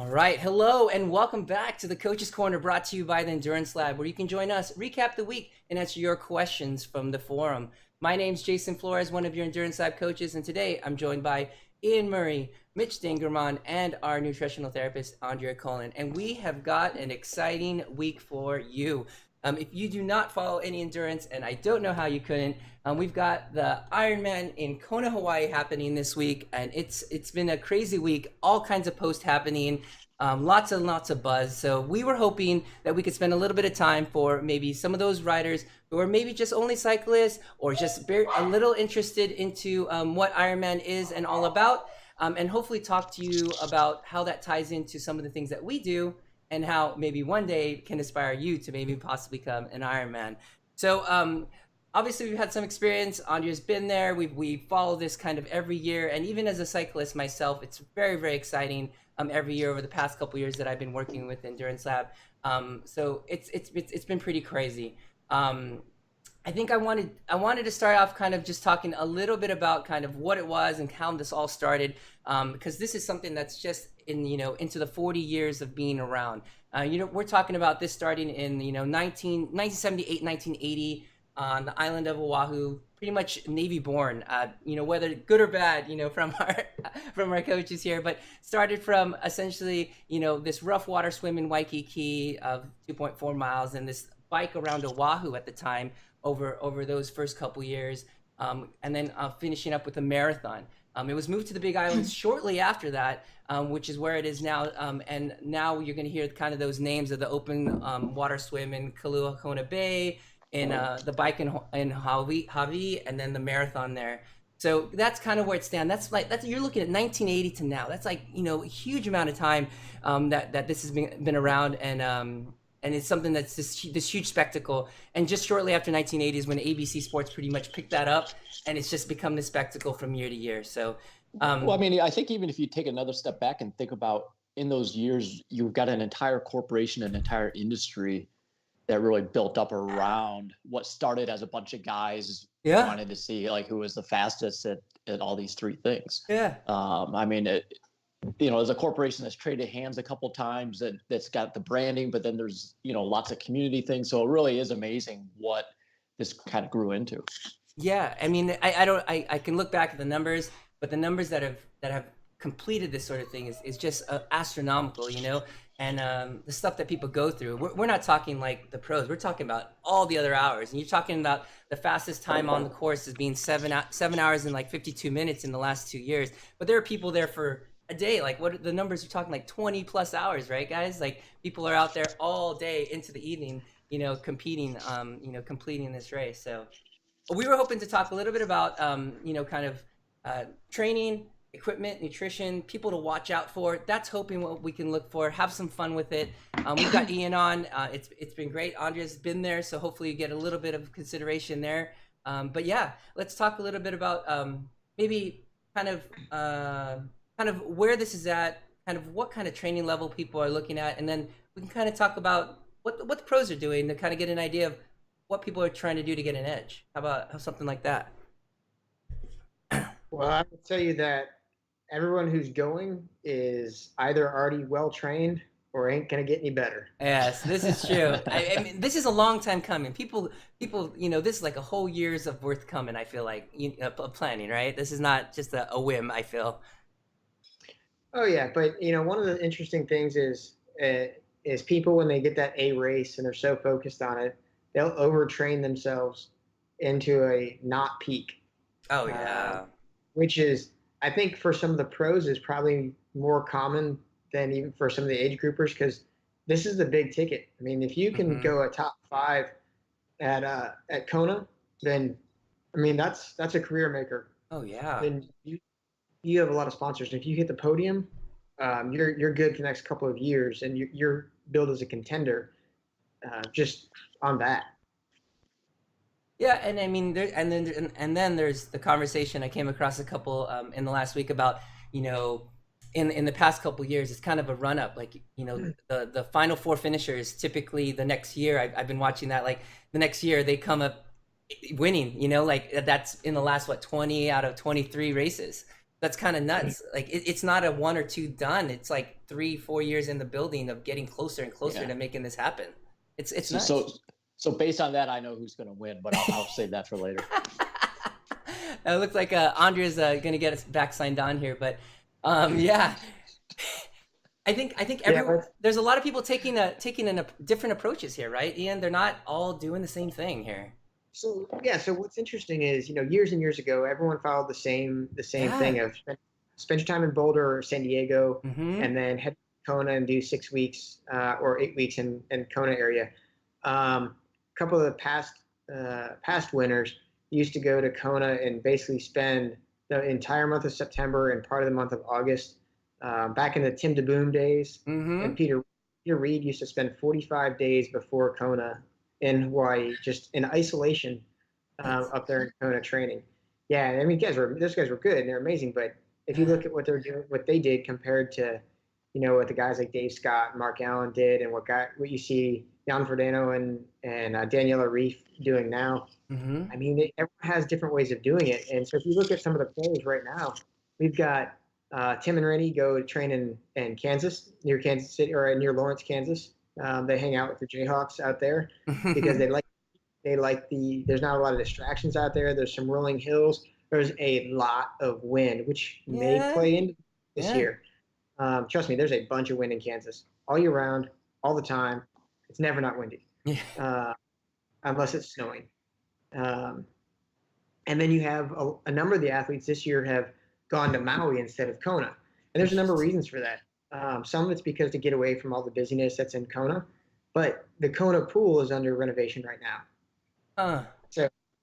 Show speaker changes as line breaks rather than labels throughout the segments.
All right, hello and welcome back to the Coach's Corner, brought to you by the Endurance Lab, where you can join us, recap the week, and answer your questions from the forum. My name's Jason Flores, one of your Endurance Lab coaches, and today I'm joined by Ian Murray, Mitch Dangremond, and our nutritional therapist Andrea Cullen. And we have got an exciting week for you. If you do not follow any endurance, and I don't know how you couldn't, we've got the Ironman in Kona, Hawaii happening this week, and it's been a crazy week. All kinds of posts happening, lots and lots of buzz. So we were hoping that we could spend a little bit of time for maybe some of those riders who are maybe just only cyclists or just a little interested into what Ironman is and all about, and hopefully talk to you about how that ties into some of the things that we do and how maybe one day can inspire you to maybe possibly become an Ironman. So obviously we've had some experience. Andrea's been there. We follow this kind of every year. And even as a cyclist myself, it's very, very exciting every year over the past couple years that I've been working with Endurance Lab. So it's been pretty crazy. I think I wanted to start off kind of just talking a little bit about kind of what it was and how this all started, because this is something that's just into the 40 years of being around. We're talking about this starting in 1978, 1980 on the island of Oahu, pretty much Navy born. Whether good or bad, from our coaches here, but started from essentially this rough water swim in Waikiki of 2.4 miles and this bike around Oahu at the time over those first couple years, and then finishing up with a marathon. It was moved to the Big Islands shortly after that, which is where it is now. And now you're going to hear kind of those names of the open water swim in Kailua Kona Bay, in the bike in Hawaii, and then the marathon there. So that's kind of where it stands. That's you're looking at 1980 to now. That's like a huge amount of time that this has been around, and it's something that's this huge spectacle. And just shortly after 1980 is when ABC Sports pretty much picked that up, and it's just become this spectacle from year to year. So,
I think even if you take another step back and think about in those years, you've got an entire corporation, an entire industry that really built up around what started as a bunch of guys wanted to see like who was the fastest at all these three things.
Yeah.
There's a corporation that's traded hands a couple times that's got the branding, but then there's, lots of community things. So it really is amazing what this kind of grew into.
Yeah. I mean, I can look back at the numbers, but the numbers that have completed this sort of thing is just astronomical, and the stuff that people go through. We're not talking like the pros. We're talking about all the other hours. And you're talking about the fastest time on the course as being 7 hours and like 52 minutes in the last 2 years. But there are people there for a day. Like what are the numbers? You're talking like 20 plus hours, right, guys? Like people are out there all day into the evening, competing, completing this race. So we were hoping to talk a little bit about, kind of training, equipment, nutrition, people to watch out for. That's hoping what we can look for. Have some fun with it. We've got Ian on. It's been great. Andrea's been there, so hopefully you get a little bit of consideration there. But yeah, let's talk a little bit about maybe kind of where this is at, kind of what kind of training level people are looking at, and then we can kind of talk about what the pros are doing to kind of get an idea of what people are trying to do to get an edge. How about something like that?
Well, I will tell you that everyone who's going is either already well trained or ain't gonna get any better.
Yes, this is true. I mean, this is a long time coming. People, this is like a whole years of worth coming. I feel like of planning, right? This is not just a whim. I feel.
Oh yeah, but one of the interesting things is people when they get that A race and they're so focused on it, they'll overtrain themselves into a not peak.
Oh yeah.
Which is, I think, for some of the pros is probably more common than even for some of the age groupers, because this is the big ticket. I mean, if you can go a top 5 at Kona, then that's a career maker.
Oh yeah.
Then you have a lot of sponsors. And if you hit the podium, you're good for the next couple of years, and you're billed as a contender just on that.
Yeah, and I mean, then there's the conversation I came across a couple in the last week about, in the past couple years, it's kind of a run up. Like, the final 4 finishers typically the next year. I've been watching that. Like the next year they come up winning. Like that's in the last 20 out of 23 races. That's kind of nuts. Like it's not a 1 or 2 done. It's like 3-4 years in the building of getting closer and closer to making this happen. It's
so,
nuts.
so based on that, I know who's going to win, but I'll save that for later.
It looks like Andrea's going to get us back signed on here, but yeah. I think everyone, there's a lot of people taking different approaches here, right, Ian? They're not all doing the same thing here.
So so what's interesting is, years and years ago, everyone followed the same thing of spend your time in Boulder or San Diego, and then head to Kona and do 6 weeks or 8 weeks in Kona area. A couple of the past winners used to go to Kona and basically spend the entire month of September and part of the month of August. Back in the Tim DeBoom days, and Peter Reed used to spend 45 days before Kona in Hawaii, just in isolation, up there in Kona training. Yeah, I mean, those guys were good and they're amazing. But if you look at what they're doing, what they did compared to, what the guys like Dave Scott and Mark Allen did, and what you see Jan Frodeno and Daniela Reef doing now. I mean, everyone has different ways of doing it. And so if you look at some of the players right now, we've got Tim and Rennie go train in Kansas, near Kansas City, or near Lawrence, Kansas. They hang out with the Jayhawks out there because they like there's not a lot of distractions out there. There's some rolling hills. There's a lot of wind, which may play into this year. Trust me, there's a bunch of wind in Kansas all year round, all the time. It's never not windy, unless it's snowing. And then you have a number of the athletes this year have gone to Maui instead of Kona. And there's a number of reasons for that. Some of it's because to get away from all the busyness that's in Kona, but the Kona pool is under renovation right now.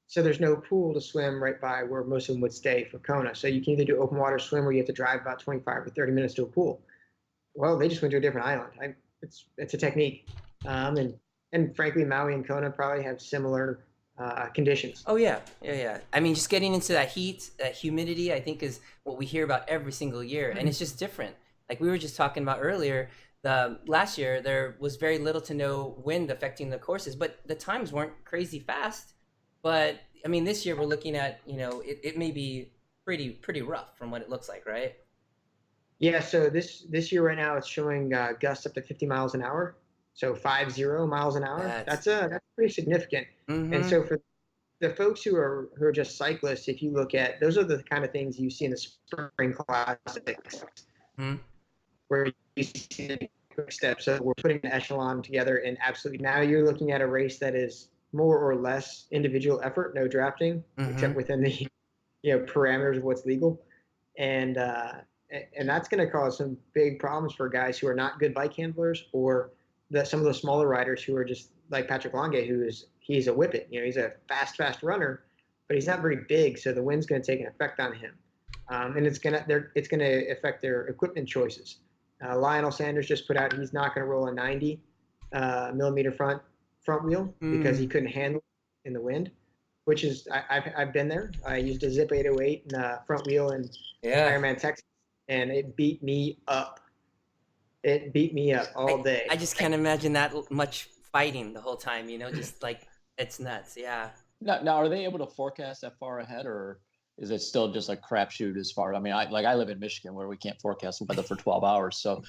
So there's no pool to swim right by where most of them would stay for Kona. So you can either do open water swim where you have to drive about 25 or 30 minutes to a pool. Well, they just went to a different island. It's a technique. And frankly, Maui and Kona probably have similar conditions.
Oh yeah. I mean, just getting into that heat, that humidity, I think is what we hear about every single year, and it's just different. Like we were just talking about earlier, last year there was very little to no wind affecting the courses, but the times weren't crazy fast. But I mean, this year we're looking at, it may be pretty rough from what it looks like, right?
Yeah. So this year right now it's showing gusts up to 50 miles an hour. So 50 miles an hour. That's pretty significant. And so for the folks who are just cyclists, if you look at, those are the kind of things you see in the spring classics, where you see the quick steps. So we're putting an echelon together, and absolutely now you're looking at a race that is more or less individual effort, no drafting, except within the parameters of what's legal, and that's going to cause some big problems for guys who are not good bike handlers, or some of the smaller riders who are just like Patrick Lange, he's a whippet. He's a fast runner, but he's not very big, so the wind's going to take an effect on him, and it's going to affect their equipment choices. Lionel Sanders just put out he's not going to roll a 90 millimeter front wheel because he couldn't handle it in the wind, which is I've been there. I used a Zip 808 in front wheel in Ironman Texas, and it beat me up. It beat me up all day.
I just can't imagine that much fighting the whole time, just like it's nuts. Yeah.
Now, are they able to forecast that far ahead, or is it still just a crapshoot as far? I mean, I live in Michigan where we can't forecast the weather for 12 hours. So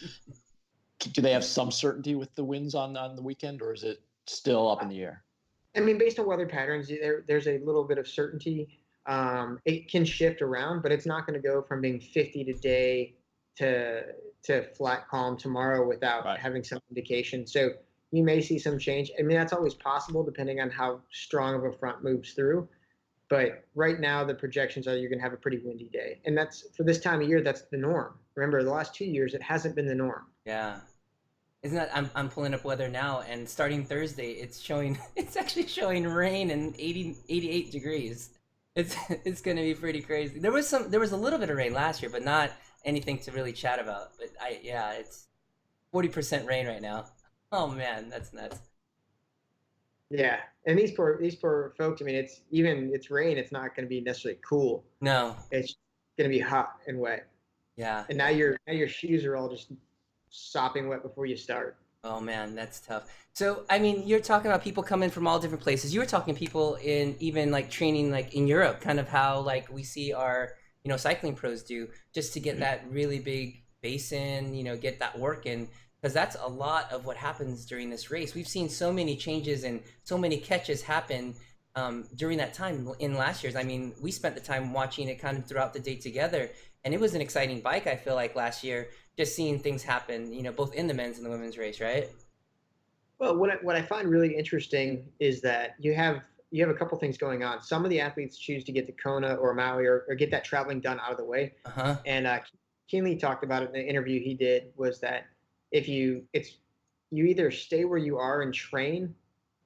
do they have some certainty with the winds on the weekend, or is it still up in the air?
I mean, based on weather patterns, there's a little bit of certainty. It can shift around, but it's not going to go from being 50 today to flat calm tomorrow without having some indication. So you may see some change. I mean, that's always possible depending on how strong of a front moves through. But right now, the projections are you're going to have a pretty windy day. And that's, for this time of year, that's the norm. Remember, the last 2 years, it hasn't been the norm.
Yeah. Isn't that, I'm pulling up weather now, and starting Thursday, it's actually showing rain and 88 degrees. It's going to be pretty crazy. There was a little bit of rain last year, but not anything to really chat about. But it's 40% rain right now. Oh man, that's nuts.
Yeah, and these poor folks. I mean, it's rain. It's not going to be necessarily cool.
No,
it's going to be hot and wet.
Yeah. And
now your shoes are all just sopping wet before you start.
Oh man, that's tough. So I mean, you're talking about people coming from all different places. You were talking people in even like training like in Europe, kind of how like we see our cycling pros do, just to get that really big basin, get that work in, because that's a lot of what happens during this race. We've seen so many changes and so many catches happen during that time in last year's. I mean, we spent the time watching it kind of throughout the day together, and it was an exciting bike, I feel like, last year, just seeing things happen, both in the men's and the women's race, right?
Well, what I find really interesting is that you have a couple things going on. Some of the athletes choose to get to Kona or Maui or get that traveling done out of the way.
Uh-huh.
And Kinley talked about it in the interview he did, was that you either stay where you are and train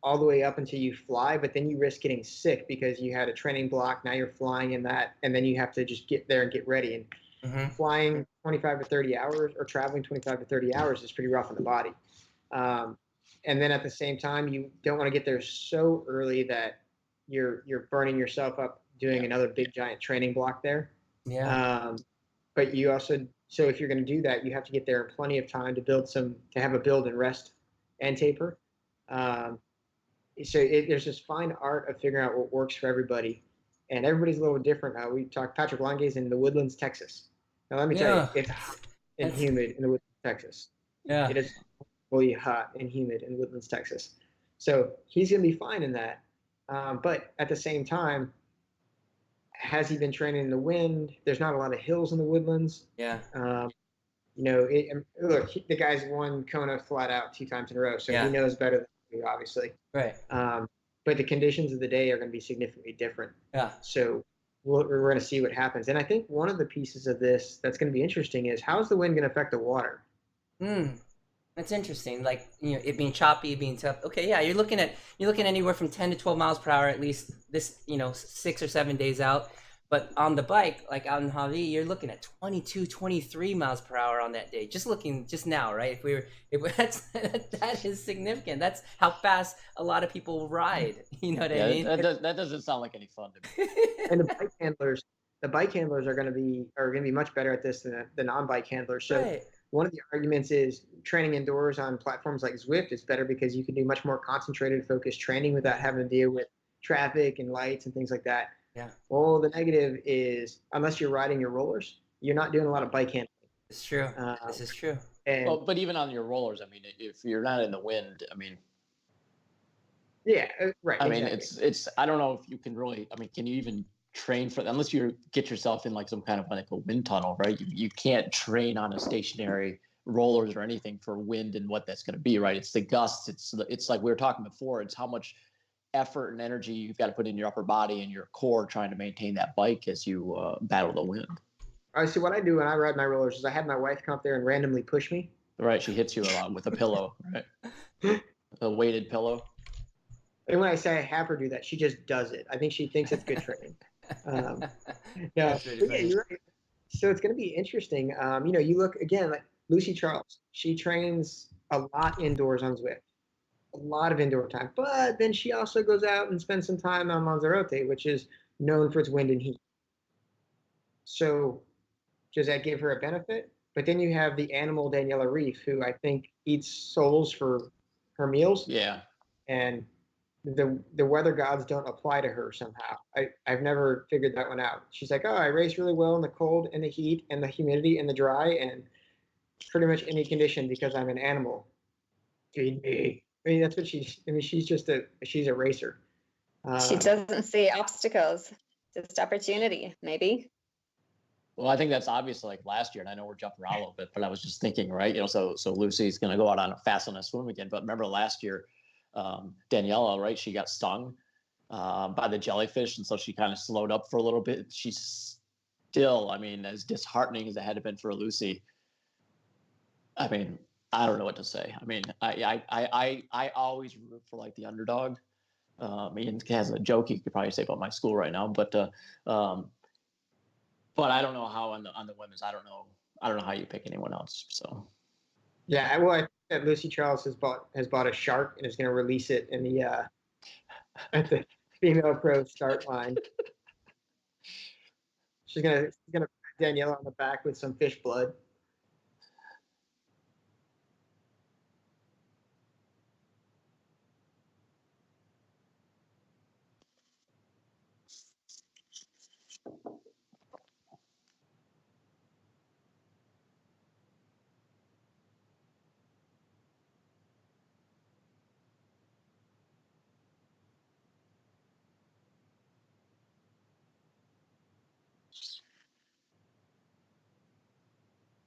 all the way up until you fly, but then you risk getting sick because you had a training block. Now you're flying in that, and then you have to just get there and get ready. And flying 25 to 30 hours or traveling 25 to 30 hours is pretty rough on the body. And then at the same time, you don't want to get there so early that you're burning yourself up doing another big giant training block there.
Yeah.
But you also, so if you're going to do that, you have to get there in plenty of time to have a build and rest and taper. So there's this fine art of figuring out what works for everybody, and everybody's a little different. We talked Patrick Longe's in the Woodlands, Texas. Now let me tell you, it's hot and humid in the Woodlands, Texas.
Yeah.
It is really hot and humid in Woodlands, Texas. So he's going to be fine in that. But at the same time, has he been training in the wind? There's not a lot of hills in the Woodlands.
Yeah.
Look, the guy's won Kona flat out 2 times in a row, so he knows better than me, obviously.
Right.
But the conditions of the day are going to be significantly different.
Yeah.
So we're going to see what happens. And I think one of the pieces of this that's going to be interesting is, how is the wind going to affect the water?
That's interesting. Like, it being choppy, being tough. Okay, yeah, you're looking anywhere from 10 to 12 miles per hour at least this, 6 or 7 days out. But on the bike, like out in Hawaii, you're looking at 22, 23 miles per hour on that day. Just now, right? That is significant. That's how fast a lot of people ride. You know what I mean?
That doesn't sound like any fun to me.
And the bike handlers are going to be much better at this than the non-bike handlers. So
right.
One of the arguments is training indoors on platforms like Zwift is better because you can do much more concentrated, focused training without having to deal with traffic and lights and things like that.
Yeah.
Well, the negative is, unless you're riding your rollers, you're not doing a lot of bike handling.
It's true. This is true.
But even on your rollers, I mean, if you're not in the wind, I mean.
Yeah, right.
I mean, it's. I don't know if you can really. I mean, can you even train for, unless you get yourself in like some kind of like a wind tunnel, right? You can't train on a stationary rollers or anything for wind and what that's going to be, right? It's the gusts. It's like we were talking before. It's how much effort and energy you've got to put in your upper body and your core trying to maintain that bike as you battle the wind.
All right. So what I do when I ride my rollers is I have my wife come up there and randomly push me.
Right. She hits you a lot with a pillow, right? A weighted pillow.
And when I say I have her do that, she just does it. I think she thinks it's good training. No, yeah, you're right. So it's going to be interesting. You look again like Lucy Charles. She trains a lot indoors on Zwift, a lot of indoor time. But then she also goes out and spends some time on Lanzarote, which is known for its wind and heat. So does that give her a benefit? But then you have the animal Daniela Reef, who I think eats soles for her meals.
Yeah.
And the weather gods don't apply to her somehow. I've never figured that one out. She's like, oh, I race really well in the cold and the heat and the humidity and the dry and pretty much any condition because I'm an animal. Feed me. I mean, that's what she's a racer.
She doesn't see obstacles, just opportunity, maybe.
Well, I think that's obvious like last year, and I know we're jumping around a little bit, but I was just thinking, right? So Lucy's going to go out on a fast on a swim again. But remember last year, Daniela, right? She got stung by the jellyfish, and so she kind of slowed up for a little bit. She's still, I mean, as disheartening as it had been for Lucy. I mean, I don't know what to say. I mean, I always root for like the underdog. Ian has a joke he could probably say about my school right now, but I don't know how on the women's. I don't know how you pick anyone else. So.
Yeah, well, I think that Lucy Charles has bought a shark and is going to release it in the at the female pro start line. She's gonna put Daniela on the back with some fish blood.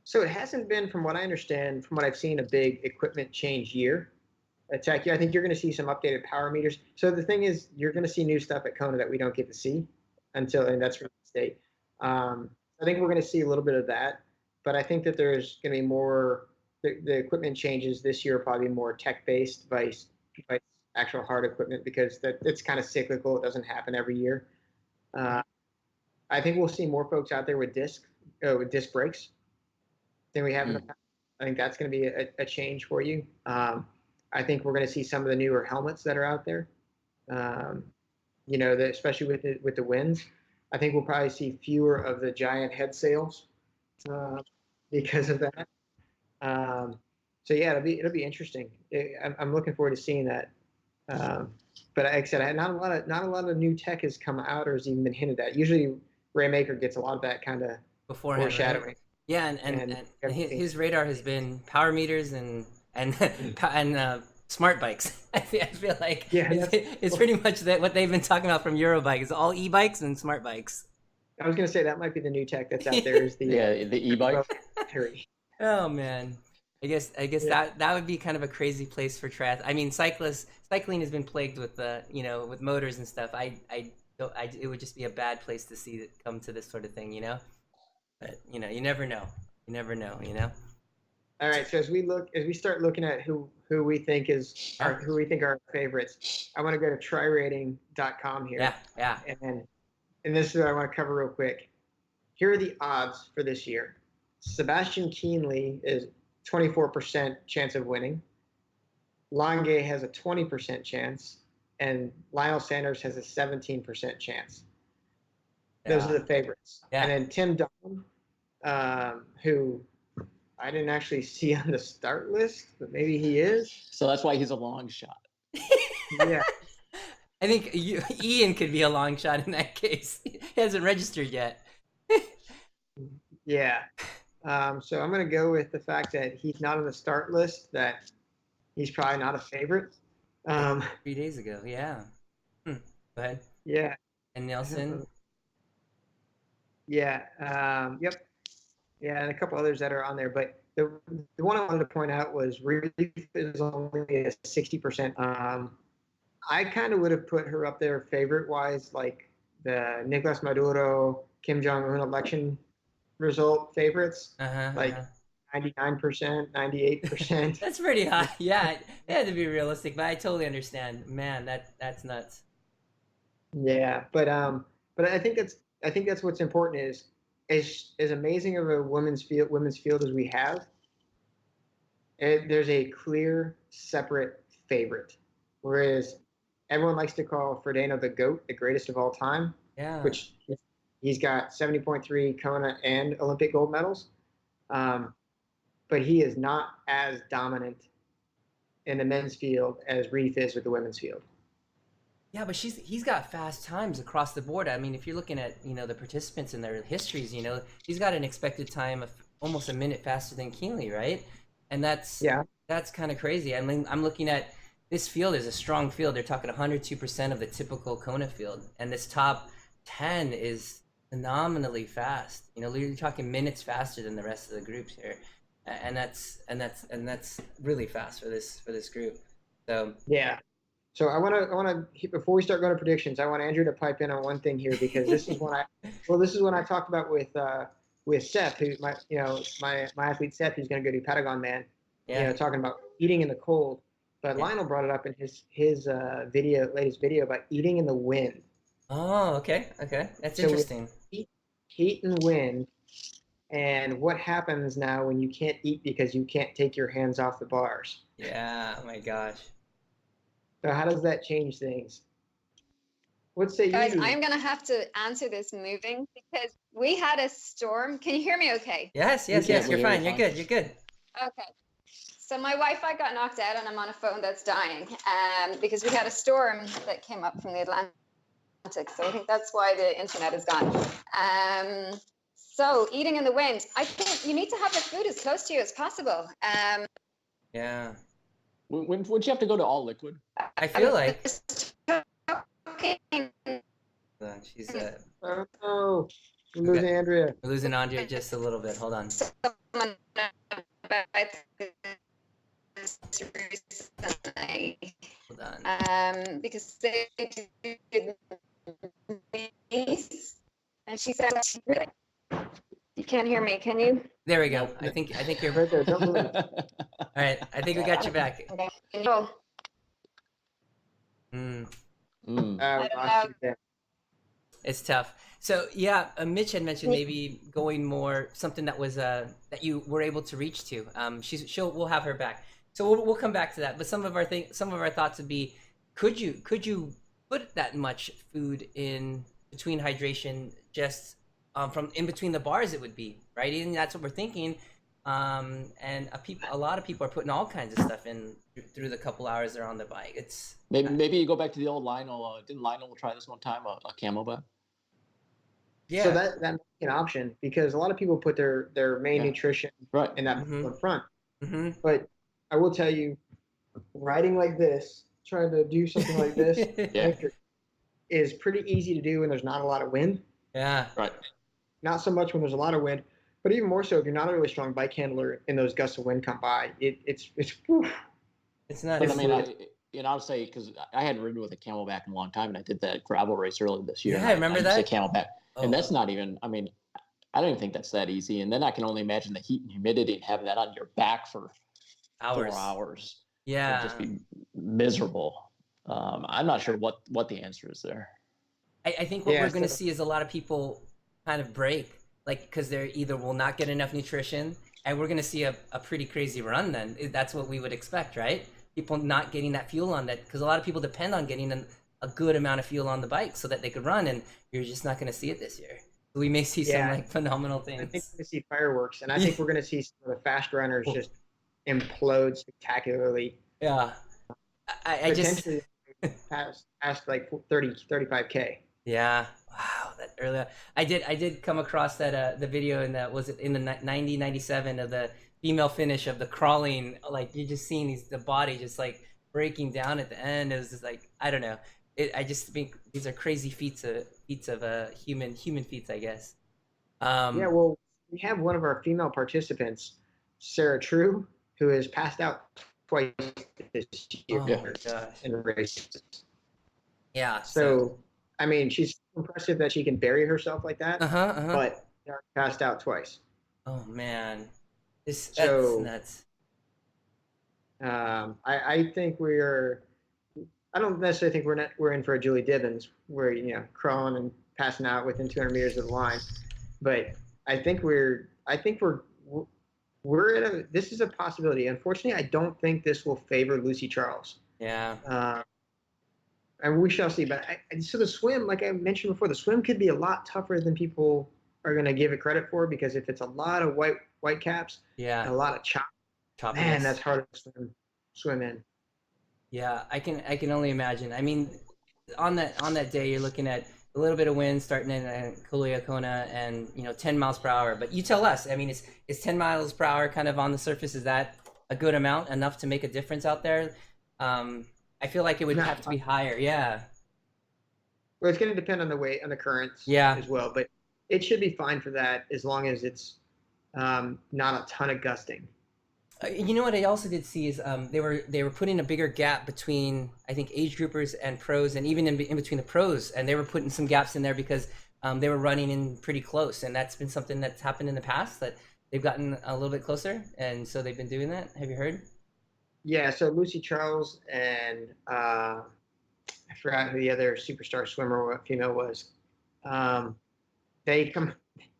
So it hasn't been, from what I understand, from what I've seen, a big equipment change year. Tech, I think you're going to see some updated power meters. So the thing is, you're going to see new stuff at Kona that we don't get to see until, and that's from the state. I think we're going to see a little bit of that, but I think that there's going to be more. The equipment changes this year are probably more tech-based by actual hard equipment, because it's kind of cyclical. It doesn't happen every year. I think we'll see more folks out there with disc brakes than we have in the past. I think that's going to be a change for you. I think we're going to see some of the newer helmets that are out there. Especially with the winds. I think we'll probably see fewer of the giant head sails because of that. So yeah, it'll be interesting. I'm looking forward to seeing that. But like I said, not a lot of new tech has come out or has even been hinted at. Usually, Raymaker gets a lot of that kind of foreshadowing.
Right? Yeah, and his radar has been power meters and smart bikes. I feel like it's pretty much what they've been talking about from Eurobike is all e-bikes and smart bikes.
I was going to say that might be the new tech that's out there. Is the
the e-bike.
Oh man, I guess that would be kind of a crazy place for triathlon. I mean, cycling has been plagued with with motors and stuff. It would just be a bad place to see it come to this sort of thing, But you never know. You never know,
All right, so as we start looking at who we think are our favorites, I want to go to tryrating.com here.
Yeah.
And this is what I want to cover real quick. Here are the odds for this year. Sebastian Kienle is 24% chance of winning. Lange has a 20% chance, and Lionel Sanders has a 17% chance. Those are the favorites. Yeah. And then Tim Dunn, who I didn't actually see on the start list, but maybe he is.
So that's why he's a long shot.
Yeah.
I think Ian could be a long shot in that case. He hasn't registered yet.
Yeah. So I'm going to go with the fact that he's not on the start list, that he's probably not a favorite.
3 days ago, yeah. Go ahead.
Yeah.
And Nelson?
Yeah. Yep. Yeah, and a couple others that are on there. But the one I wanted to point out was Reef is only a 60%. I kind of would have put her up there favorite-wise, like the Nicolas Maduro, Kim Jong-un election result favorites, 99%, 98%.
That's pretty high. Yeah, it had to be realistic, but I totally understand. Man, that's nuts.
Yeah, but I think that's what's important is as amazing of a women's field as we have. There's a clear, separate favorite, whereas everyone likes to call Frodeno the GOAT, the greatest of all time.
Yeah.
Which he's got 70.3 Kona and Olympic gold medals. But he is not as dominant in the men's field as Reef is with the women's field.
Yeah, but he's got fast times across the board. I mean, if you're looking at, the participants and their histories, he's got an expected time of almost a minute faster than Kienle, right? And that's kind of crazy. I mean, I'm looking at this field is a strong field. They're talking 102% of the typical Kona field, and this top 10 is phenomenally fast. You're talking minutes faster than the rest of the groups here, and that's really fast for this group. So yeah.
So I want to before we start going to predictions, I want Andrew to pipe in on one thing here, because this is when I talked about with Seth, who my athlete Seth, who's going to go do Patagon Man. Yeah. Talking about eating in the cold. But Lionel brought it up in his latest video about eating in the wind.
Oh, okay. That's interesting.
Heat and wind, and what happens now when you can't eat because you can't take your hands off the bars?
Yeah, oh my gosh.
So how does that change things? What say you?
Guys, I'm going to have to answer this moving, because we had a storm. Can you hear me okay?
Yes, you're fine. You're good.
Okay. So my Wi-Fi got knocked out, and I'm on a phone that's dying because we had a storm that came up from the Atlantic. So I think that's why the internet is gone. So eating in the wind, I think you need to have the food as close to you as possible.
Yeah.
Would you have to go to all liquid?
I feel like.
Oh. We're losing Andrea.
We're losing Andrea just a little bit. Hold on.
Someone about this recently,
Hold on.
because they did these, and she said, really? You can't hear me, can you?
There we go.
Nope.
I think you're
Right there. Don't move.
all right. I think we got you back.
Okay. No,
Mm,
I don't
Lost you
know.
there.
it's tough. So yeah, Mitch had mentioned maybe going more something that was that you were able to reach to. We'll have her back. So we'll come back to that. But some of our thoughts would be, could you put that much food in between hydration, just from in between the bars? It would be right, and that's what we're thinking. And a lot of people are putting all kinds of stuff in through the couple hours they're on the bike. It's
maybe you go back to the old Lionel. Didn't Lionel try this one time, a camo bag?
yeah.
So that might be an option because a lot of people put their main nutrition
Right.
in that
Mhm.
up front.
Mm-hmm.
But I will tell you, riding like this, trying to do something like this,
Yeah.
is pretty easy to do when there's not a lot of wind.
Yeah.
Right.
Not so much when there's a lot of wind, but even more so if you're not a really strong bike handler and those gusts of wind come by. It's whew.
It's not.
But I mean, I'll say, because I hadn't ridden with a camelback in a long time, and I did that gravel race earlier this year.
Yeah, I remember that.
Used a camelback,
Oh.
and that's not even. I mean, I don't even think that's that easy. And then I can only imagine the heat and humidity and having that on your back for
Hours.
4 hours.
Yeah.
It'd just be miserable. I'm not sure what the answer is there.
I think what
Yeah,
we're going to
so-
see is a lot of people kind of break, like, because they're either will not get enough nutrition, and we're going to see a pretty crazy run then. That's what we would expect, right? People not getting that fuel on that, because a lot of people depend on getting a good amount of fuel on the bike so that they could run, and you're just not going to see it this year. We may see some
Yeah.
like phenomenal
I think we're
things.
going to see fireworks, and I think we're going to see some of the fast runners just implode spectacularly.
Yeah. I just,
Potentially past like 35K.
yeah. Wow, that early. I did come across that the video in that, was it in the 97 of the female finish of the crawling, like you're just seeing the body just like breaking down at the end. It was just like, I don't know. I just think these are crazy feats of human feats, I guess.
Yeah, well, we have one of our female participants, Sarah True, who has passed out twice this year
Oh my gosh.
in races.
Yeah.
So, I mean, she's impressive that she can bury herself like that,
Uh-huh.
but she already passed out twice.
Oh man. That's
So-
nuts.
I think I don't necessarily think we're in for a Julie Dibbins, where crawling and passing out within 200 meters of the line, but I think we're this is a possibility. Unfortunately, I don't think this will favor Lucy Charles.
Yeah.
And we shall see. But so the swim, like I mentioned before, the swim could be a lot tougher than people are going to give it credit for, because if it's a lot of white caps and
Yeah.
a lot of chop,
Choppiness.
man, that's hard to swim in.
Yeah, I can only imagine. I mean, on that day, you're looking at a little bit of wind starting in Kona, and 10 miles per hour. But you tell us. I mean, is 10 miles per hour kind of on the surface? Is that a good amount, enough to make a difference out there? I feel like it would have to be higher. Yeah.
Well, it's going to depend on the weight, on the currents,
Yeah.
as well. But it should be fine for that as long as it's not a ton of gusting.
You know what I also did see is they were putting a bigger gap between, I think, age groupers and pros, and even in between the pros, and they were putting some gaps in there because they were running in pretty close, and that's been something that's happened in the past, that they've gotten a little bit closer, and so they've been doing that. Have you heard?
Yeah. So Lucy Charles and I forgot who the other superstar swimmer female was.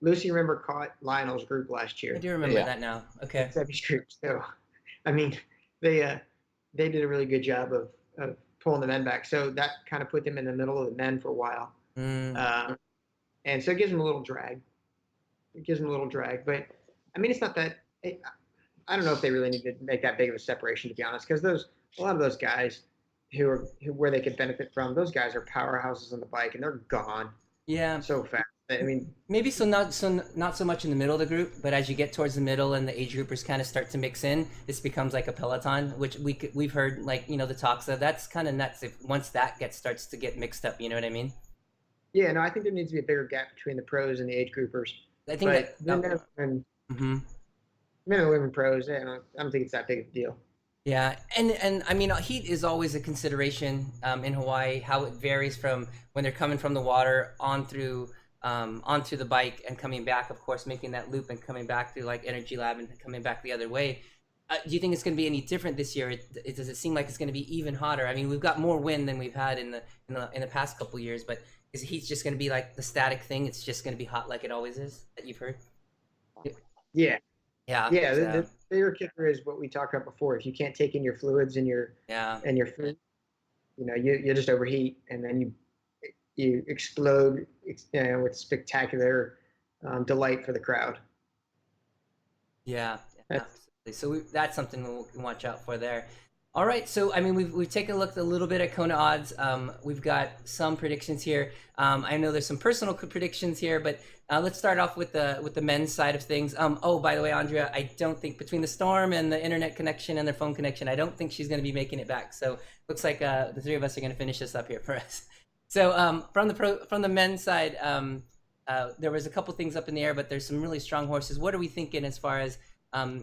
Lucy, remember, caught Lionel's group last year.
I do remember
Yeah.
that now. Okay.
Sebby's group. So, I mean, they did a really good job of pulling the men back. So that kind of put them in the middle of the men for a while.
Mm.
And so it gives them a little drag. But I mean, it's not that. I don't know if they really need to make that big of a separation, to be honest, because a lot of those guys where they could benefit from, those guys are powerhouses on the bike, and they're gone
Yeah.
so fast. I mean,
Maybe not so much in the middle of the group, but as you get towards the middle and the age groupers kind of start to mix in, this becomes like a peloton, which we've heard, like, the talks of. That's kind of nuts if once that starts to get mixed up. You know what I mean?
Yeah, no, I think there needs to be a bigger gap between the pros and the age groupers.
I think
But
that.
men and women pros, I don't think it's that big of a deal.
Yeah, and I mean, heat is always a consideration in Hawaii. How it varies from when they're coming from the water onto the bike and coming back. Of course, making that loop and coming back through like Energy Lab and coming back the other way. Do you think it's going to be any different this year? Does it seem like it's going to be even hotter? I mean, we've got more wind than we've had in the past couple years, but is heat's just going to be like the static thing? It's just going to be hot like it always is that you've heard.
Yeah.
Yeah.
Yeah. The bigger kicker is what we talked about before. If you can't take in your fluids and your food, you just overheat, and then you explode, with spectacular delight for the crowd.
Yeah, absolutely. So that's something we can watch out for there. All right, so I mean, we've taken a look a little bit at Kona odds. We've got some predictions here. I know there's some personal predictions here, but let's start off with the men's side of things. Oh, by the way, Andrea, I don't think between the storm and the internet connection and their phone connection, I don't think she's going to be making it back. So looks like the three of us are going to finish this up here for us. So from the men's side, there was a couple things up in the air, but there's some really strong horses. What are we thinking as far as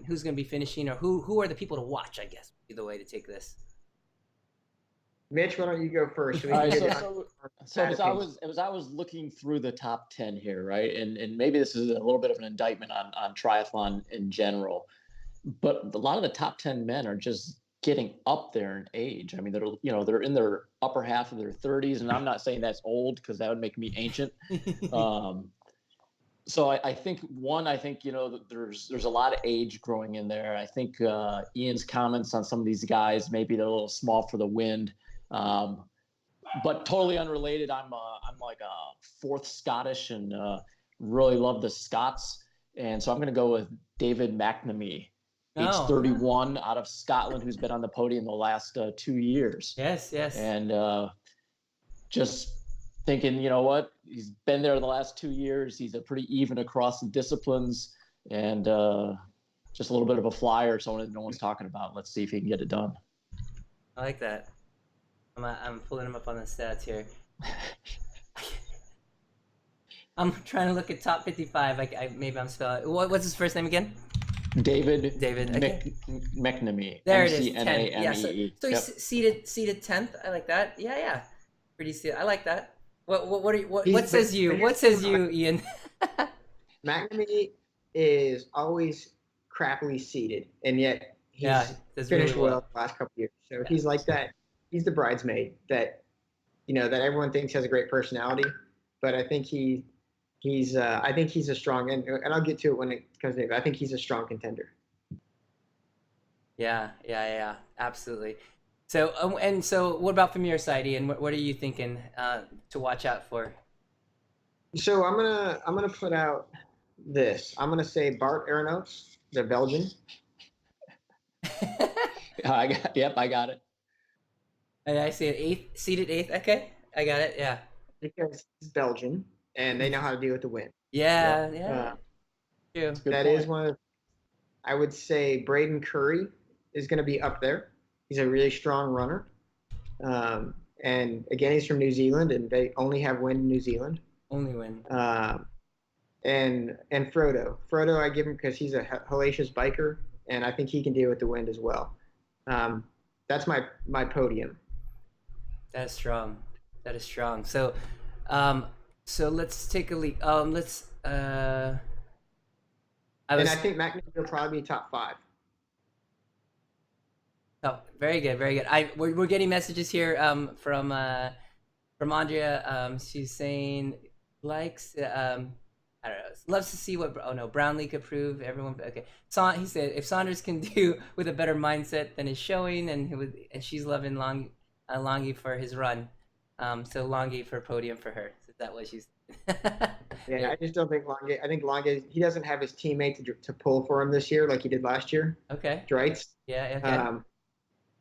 who's going to be finishing, or who are the people to watch, I guess, would be the way to take this.
Mitch, why don't you go first?
All right, so as I was looking through the top 10 here, right, and maybe this is a little bit of an indictment on triathlon in general, but a lot of the top 10 men are just getting up there in age. I mean, they're in their upper half of their 30s, and I'm not saying that's old because that would make me ancient. So I think there's a lot of age growing in there. I think Ian's comments on some of these guys, maybe they're a little small for the wind, but totally unrelated. I'm like a fourth Scottish and really love the Scots, and so I'm going to go with David McNamee, age 31, out of Scotland, who's been on the podium the last 2 years.
Yes,
and just thinking, you know what, he's been there the last 2 years. He's a pretty even across the disciplines, and just a little bit of a flyer, someone that no one's talking about. Let's see if he can get it done.
I like that. I'm pulling him up on the stats here. I'm trying to look at top 55. Maybe I'm spelling. What's his first name again?
David.
Okay.
McNamee.
There it is.
McNamee.
Yeah, so he's seated 10th. I like that. Yeah. Pretty seated. I like that. What says you? What says you, Ian?
McNamee is always crappily seated, and yet he's finished really well the last couple of years. So he's like that. He's the bridesmaid that that everyone thinks has a great personality, but I think he's a strong, and I'll get to it when it comes to it. I think he's a strong contender.
Yeah, absolutely. So, what about from your side, Ian? What are you thinking to watch out for?
So I'm gonna put out this. I'm gonna say Bart Aronnox, the Belgian.
I got it.
And I see it seated eighth. Okay, I got it. Yeah.
Because he's Belgian and they know how to deal with the wind.
Yeah. True.
That is one of. I would say Braden Curry is going to be up there. He's a really strong runner. And again, he's from New Zealand, and they only have wind in New Zealand.
Only wind.
And Frodo. Frodo, I give him because he's a hellacious biker, and I think he can deal with the wind as well. That's my podium.
That is strong. So let's take a leap. I
think McNamee will probably be top 5.
Oh, very good. We're getting messages here from Andrea. She's saying likes I don't know, loves to see what Brownlee could prove. Everyone okay. He said if Saunders can do with a better mindset than is showing, and she's loving Longy for his run. So Longy for podium for her. Is that what she's?
Yeah, I just don't think Longy. I think Longy, he doesn't have his teammate to pull for him this year like he did last year.
Okay.
Dreitz.
Yeah. Okay.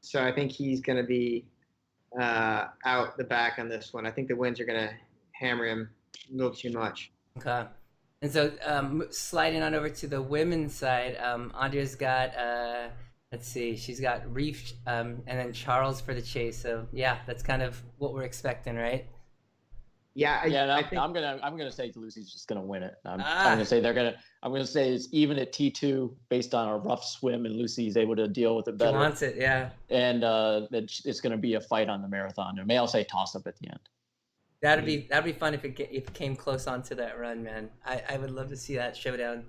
So I think he's going to be out the back on this one. I think the winds are going to hammer him a little too much.
Okay. And so sliding on over to the women's side, Andrea's got, let's see, she's got Reef and then Charles for the chase. So, yeah, that's kind of what we're expecting, right?
Yeah,
Yeah, and
I think
I'm gonna say Lucy's just gonna win it. I'm gonna say I'm gonna say it's even at T2 based on a rough swim, and Lucy's able to deal with it
She
better.
wants it, yeah.
And it's gonna be a fight on the marathon. Or may I'll say toss up at the end.
That'd be fun if it came close onto that run, man. I would love to see that showdown.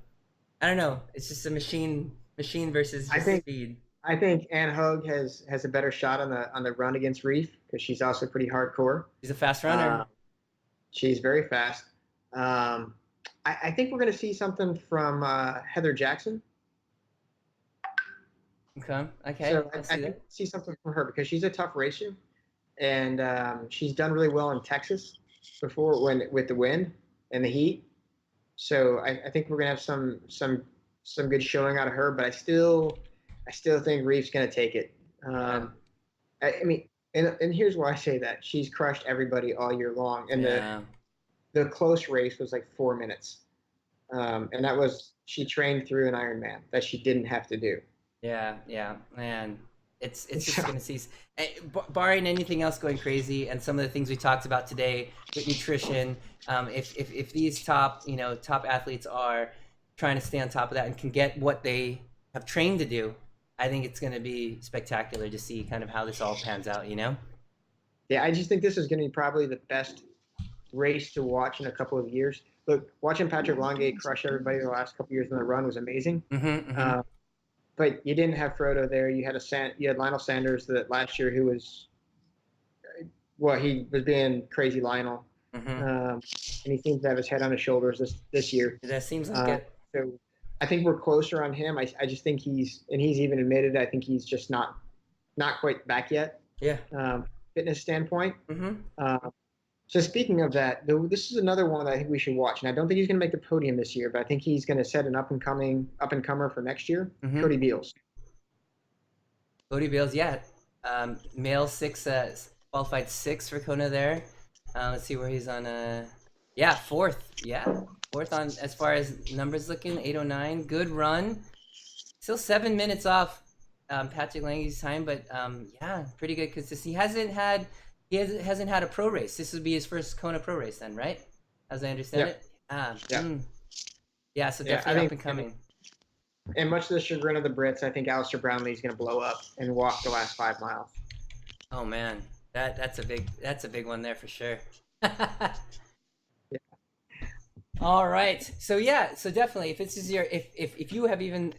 I don't know. It's just a machine versus
I
just
think
speed.
I think Anne Hogue has a better shot on the run against Reef because she's also pretty hardcore.
She's a fast runner.
She's very fast. I think we're going to see something from Heather Jackson.
Okay.
So
I
I
see
think
that.
see something from her because she's a tough racer, and she's done really well in Texas before with the wind and the heat. So I think we're going to have some good showing out of her, but I still think Reef's going to take it. I mean, and here's why I say that: she's crushed everybody all year long, and the close race was like 4 minutes, and that was she trained through an Ironman that she didn't have to do.
Yeah, man. It's just gonna cease. Barring anything else going crazy, and some of the things we talked about today with nutrition, if these top athletes are trying to stay on top of that and can get what they have trained to do, I think it's gonna be spectacular to see kind of how this all pans out.
Yeah, I just think this is going to be probably the best race to watch in a couple of years. Look, watching Patrick Longate crush everybody the last couple of years in the run was amazing. But you didn't have Frodo there. You had Lionel Sanders that last year who was he was being crazy Lionel, and he seems to have his head on his shoulders this year.
That seems like it.
So I think we're closer on him. I just think he's even admitted. I think he's just not quite back yet.
Yeah.
Fitness standpoint. So speaking of that, this is another one that I think we should watch. And I don't think he's going to make the podium this year, but I think he's going to set an up and comer for next year. Cody Beals.
Cody Beals, yeah. Male 6, qualified 6 for Kona there. Let's see where he's on. Fourth. Yeah, fourth on as far as numbers looking. 8:09. Good run. Still 7 minutes off Patrick Lange's time, but pretty good because he hasn't had a pro race. This would be his first Kona pro race then, right? As I understand it. So definitely up and coming.
And much to the chagrin of the Brits, I think Alistair Brownlee's going to blow up and walk the last 5 miles.
Oh man, that's a big one there for sure. All right, so definitely, if this is if you have even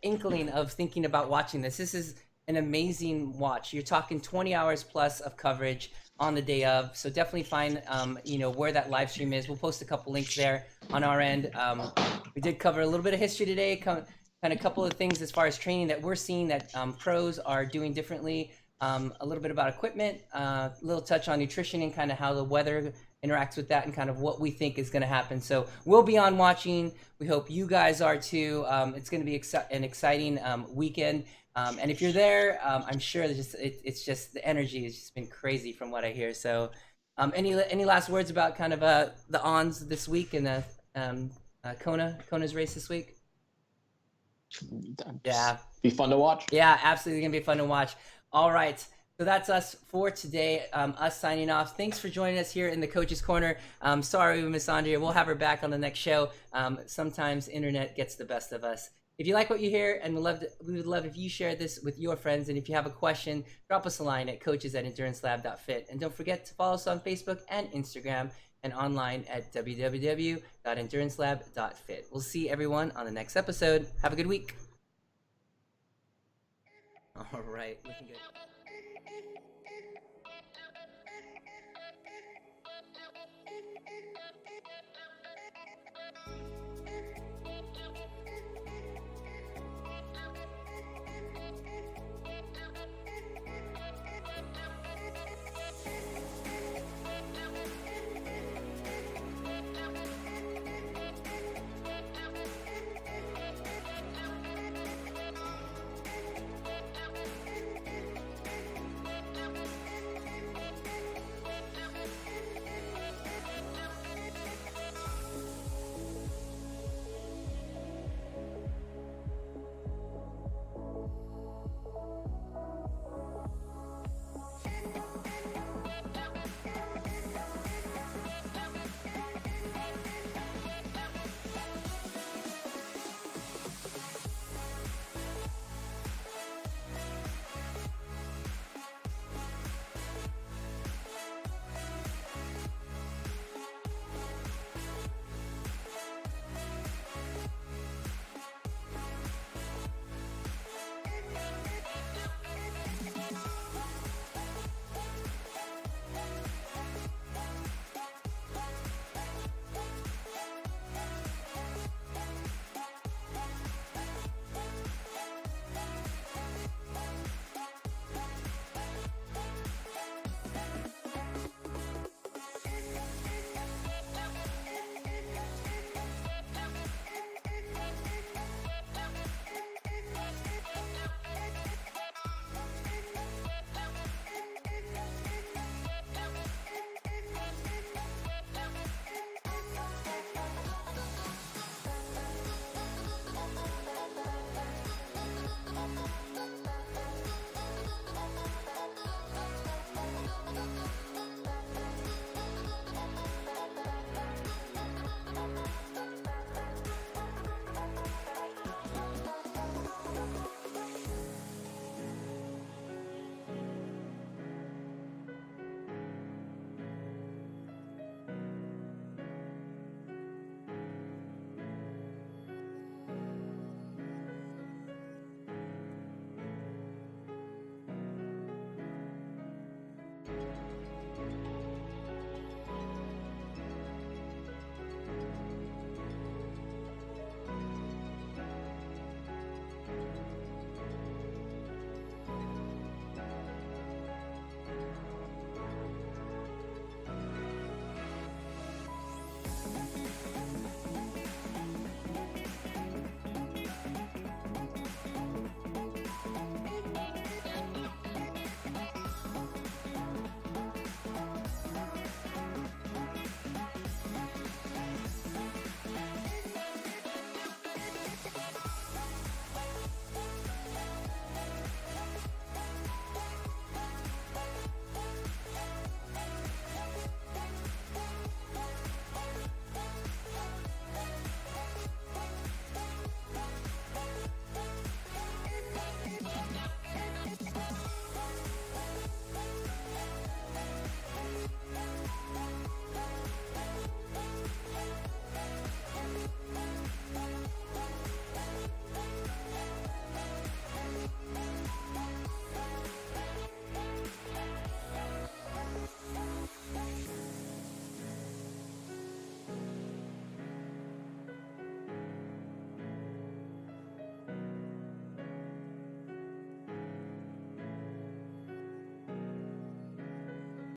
inkling of thinking about watching this is an amazing watch. You're talking 20 hours plus of coverage on the day of, so definitely find where that live stream is. We'll post a couple links there on our end. We did cover a little bit of history today, kind of a couple of things as far as training that we're seeing that pros are doing differently, a little bit about equipment, a little touch on nutrition and kind of how the weather interacts with that and kind of what we think is going to happen. So we'll be on watching. We hope you guys are too. It's going to be an exciting weekend. And if you're there, I'm sure it's just the energy has just been crazy from what I hear. So any last words about kind of the ons this week and Kona's race this week? Yeah.
Be fun to watch.
Yeah, absolutely going to be fun to watch. All right. So that's us for today, us signing off. Thanks for joining us here in the Coach's Corner. Sorry we missed Andrea. We'll have her back on the next show. Sometimes internet gets the best of us. If you like what you hear, and we would love if you share this with your friends. And if you have a question, drop us a line at coaches@endurancelab.fit. And don't forget to follow us on Facebook and Instagram and online at www.endurancelab.fit. We'll see everyone on the next episode. Have a good week. All right, looking good.